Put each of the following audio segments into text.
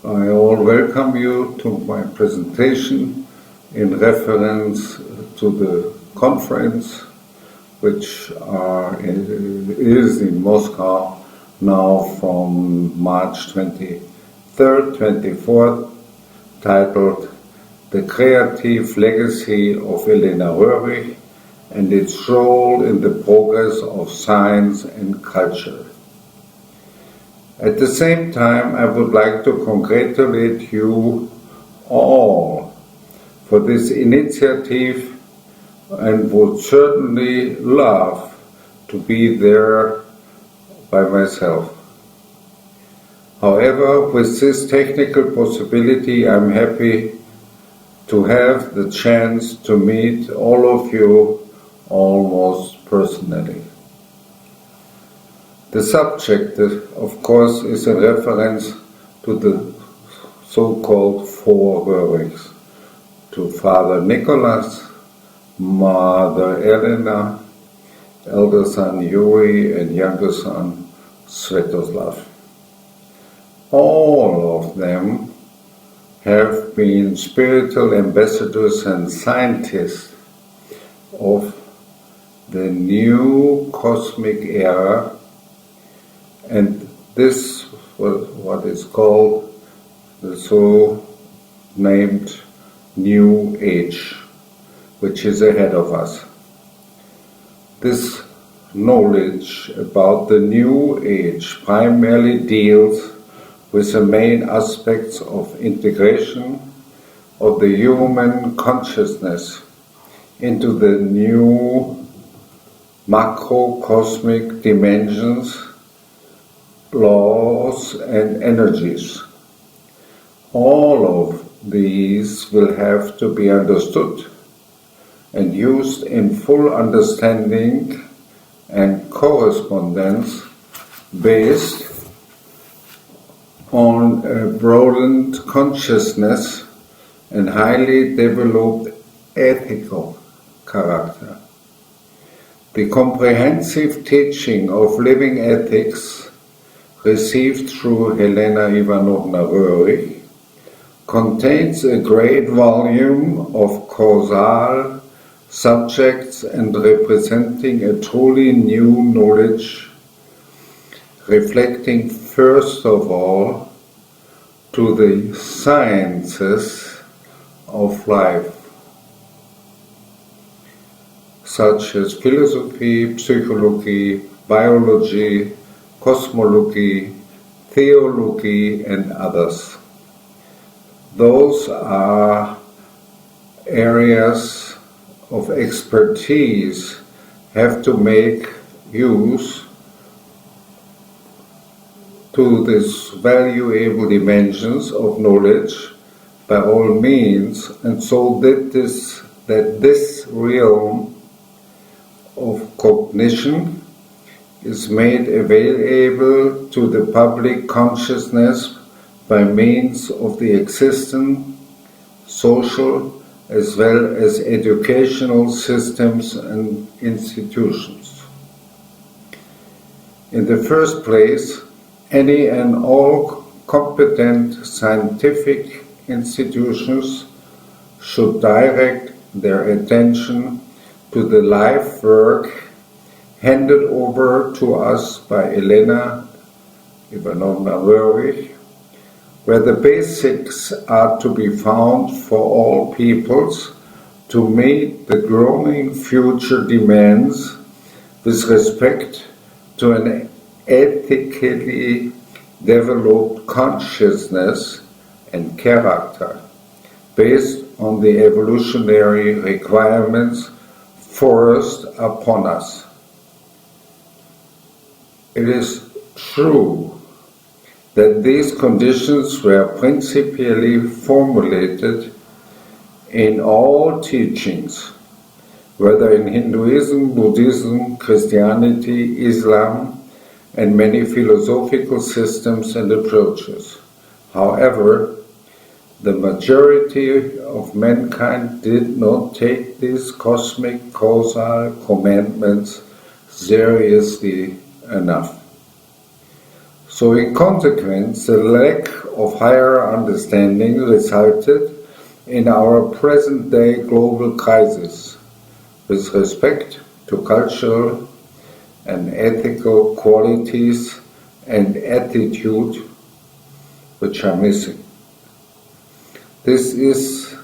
I all welcome you to my presentation in reference to the conference which is in Moscow now from March 23rd, 24th, titled The Creative Legacy of Helena Roerich and its role in the progress of science and culture. At the same time, I would like to congratulate you all for this initiative and would certainly love to be there by myself. However, with this technical possibility, I'm happy to have the chance to meet all of you almost personally. The subject, of course, is in reference to the so-called four Roerichs, to Father Nicholas, Mother Helena, elder son Yuri, and younger son Svetoslav. All of them have been spiritual ambassadors and scientists of the new cosmic era, and this was what is called the so-named New Age, which is ahead of us. This knowledge about the New Age primarily deals with the main aspects of integration of the human consciousness into the new macrocosmic dimensions, laws and energies. All of these will have to be understood and used in full understanding and correspondence based on a broadened consciousness and highly developed ethical character. The comprehensive teaching of living ethics received through Helena Ivanovna Roerich contains a great volume of causal subjects and representing a truly new knowledge, reflecting first of all to the sciences of life, such as philosophy, psychology, biology, cosmology, theology, and others. Those are areas of expertise have to make use to these valuable dimensions of knowledge by all means, and so that this realm of cognition is made available to the public consciousness by means of the existing social as well as educational systems and institutions. In the first place, any and all competent scientific institutions should direct their attention to the life work handed over to us by Helena Ivanovna Roerich, where the basics are to be found for all peoples to meet the growing future demands with respect to an ethically developed consciousness and character based on the evolutionary requirements forced upon us. It is true that these conditions were principally formulated in all teachings, whether in Hinduism, Buddhism, Christianity, Islam, and many philosophical systems and approaches. However, the majority of mankind did not take these cosmic causal commandments seriously enough. So in consequence, the lack of higher understanding resulted in our present-day global crisis with respect to cultural and ethical qualities and attitude which are missing. This is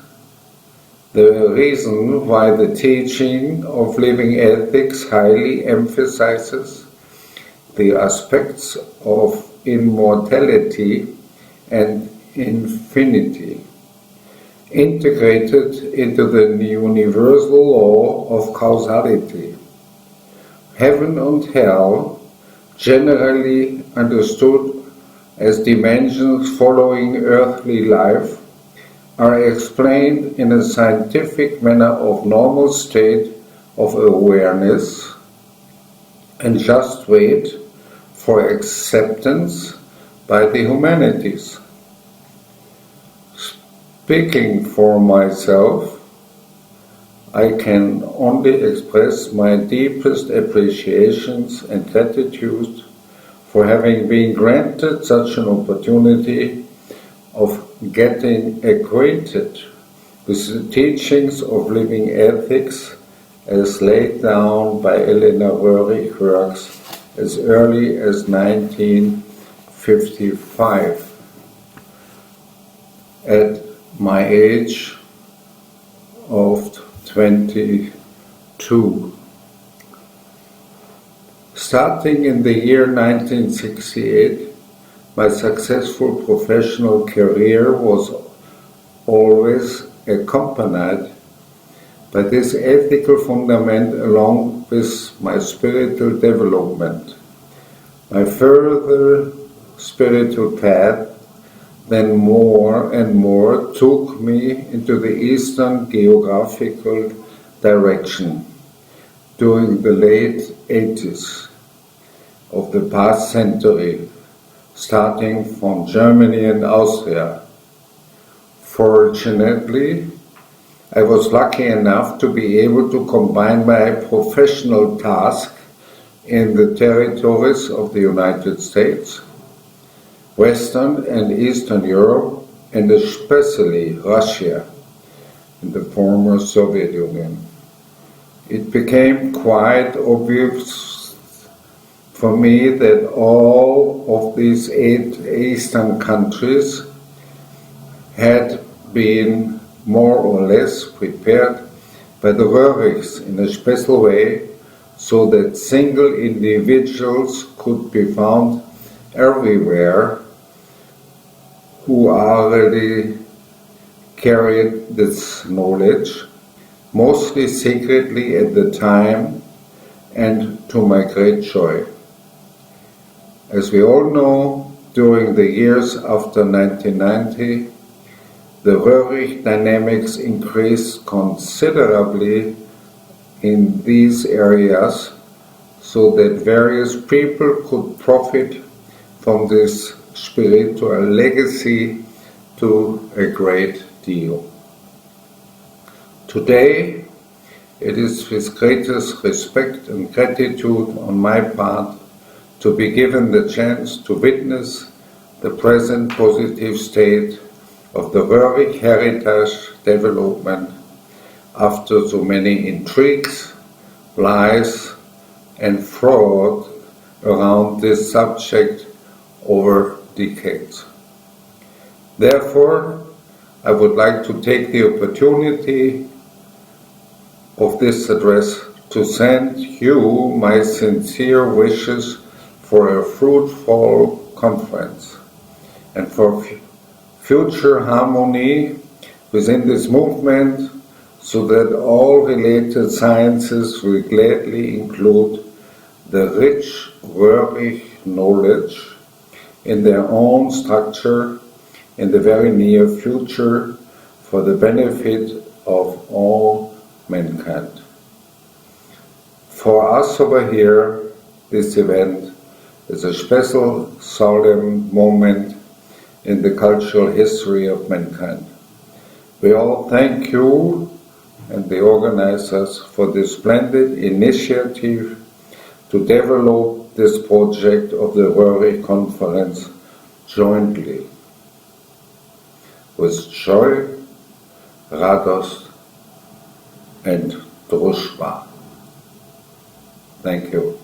the reason why the teaching of living ethics highly emphasizes the aspects of immortality and infinity, integrated into the universal law of causality. Heaven and hell, generally understood as dimensions following earthly life, are explained in a scientific manner of normal state of awareness and just wait for acceptance by the humanities. Speaking for myself, I can only express my deepest appreciations and gratitude for having been granted such an opportunity of getting acquainted with the teachings of living ethics as laid down by Helena Roerich works as early as 1955. At my age of 22. Starting in the year 1968, my successful professional career was always accompanied by this ethical fundament along with my spiritual development. My further spiritual path then more and more took me into the eastern geographical direction during the late 80s of the past century, starting from Germany and Austria. Fortunately, I was lucky enough to be able to combine my professional task in the territories of the United States, Western and Eastern Europe, and especially Russia in the former Soviet Union. It became quite obvious for me that all of these 8 Eastern countries had been more or less prepared by the Roerichs in a special way so that single individuals could be found everywhere who already carried this knowledge, mostly secretly at the time, and to my great joy. As we all know, during the years after 1990, the Roerich dynamics increased considerably in these areas so that various people could profit from this spiritual legacy to a great deal. Today, it is with greatest respect and gratitude on my part to be given the chance to witness the present positive state of the Roerich heritage development after so many intrigues, lies, and fraud around this subject over decades. Therefore, I would like to take the opportunity of this address to send you my sincere wishes for a fruitful conference and for future harmony within this movement, so that all related sciences will gladly include the rich Roerich knowledge in their own structure in the very near future for the benefit of all mankind. For us over here, this event is a special, solemn moment in the cultural history of mankind. We all thank you and the organizers for this splendid initiative to develop this project of the Roerich conference jointly with joy, radost and družba. Thank you.